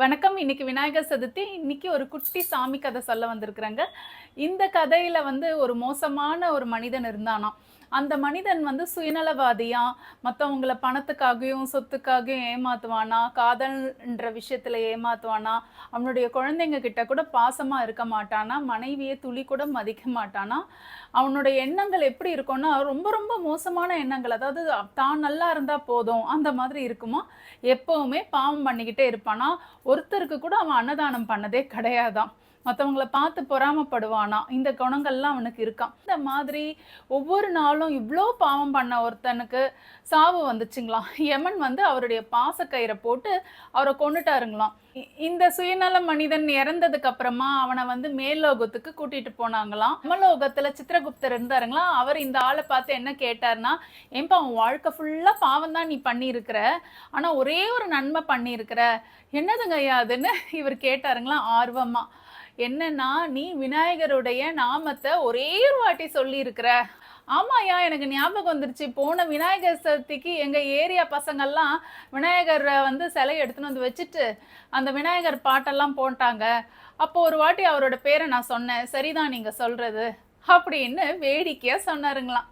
வணக்கம். இன்னைக்கு விநாயகர் சதுர்த்தி. இன்னைக்கு ஒரு குட்டி சாமி கதை சொல்ல வந்திருக்கிறேங்க. இந்த கதையில ஒரு மோசமான ஒரு மனிதன் இருந்தானாம். அந்த மனிதன் சுயநலவாதியா, மத்தவங்கள பணத்துக்காகவும், சொத்துக்காகவும் ஏமாத்துவானா, காதல்ன்ற விஷயத்துல ஏமாத்துவானா, அவனுடைய குழந்தைங்க கிட்ட கூட பாசமா இருக்க மாட்டானா, மனைவிய துளி கூட மதிக்க மாட்டானா. அவனுடைய எண்ணங்கள் எப்படி இருக்கும்னா, ரொம்ப ரொம்ப மோசமான எண்ணங்கள். அதாவது தான் நல்லா இருந்தா போதும், அந்த மாதிரி இருக்குமா. எப்பவுமே பாவம் பண்ணிக்கிட்டே இருப்பானா. ஒருத்தருக்கு கூட அவன் அன்னதானம் பண்ணதே கிடையாதாம். மத்தவங்கள பார்த்து பொறாமப்படுவானாம். இந்த குணங்கள்லாம் அவனுக்கு இருக்காம். இந்த மாதிரி ஒவ்வொரு நாளும் இவ்ளோ பாவம் பண்ண ஒருத்தனுக்கு சாவு வந்துச்சுங்களாம். யமன் அவருடைய பாசக்கயிற போட்டு அவர கொன்னுட்டாருங்களாம். இந்த சுயநல மனிதன் இறந்ததுக்கு அப்புறமா அவன மேல்லோகத்துக்கு கூட்டிட்டு போனாங்களாம். யமலோகத்துல சித்திரகுப்தர் இருந்தாருங்களாம். அவர் இந்த ஆள பார்த்து என்ன கேட்டார்னா, "ஏன்பா உன் வாழ்க்கை ஃபுல்லா பாவம் தான் நீ பண்ணியிருக்கிற. ஆனா ஒரே ஒரு நன்மை பண்ணியிருக்கிற. என்னதுங்க ஐயா அதுன்னு?" இவர் கேட்டாருங்களாம் ஆர்வமா. என்னன்னா, "நீ விநாயகருடைய நாமத்த ஒரே ஒரு வாட்டி சொல்லியிருக்கிற." ஆமாய்யா, எனக்கு ஞாபகம் வந்துருச்சு. போன விநாயகர் சதுர்த்திக்கு எங்க ஏரியா பசங்கள்லாம் விநாயகர சிலை எடுத்துன்னு வந்து வச்சுட்டு, அந்த விநாயகர் பாட்டெல்லாம் போட்டாங்க. அப்போ ஒரு வாட்டி அவரோட பேர நான் சொன்னேன். சரிதான் நீங்க சொல்றது. அப்படின்னு வேடிக்கையா சொன்னாருங்களாம்.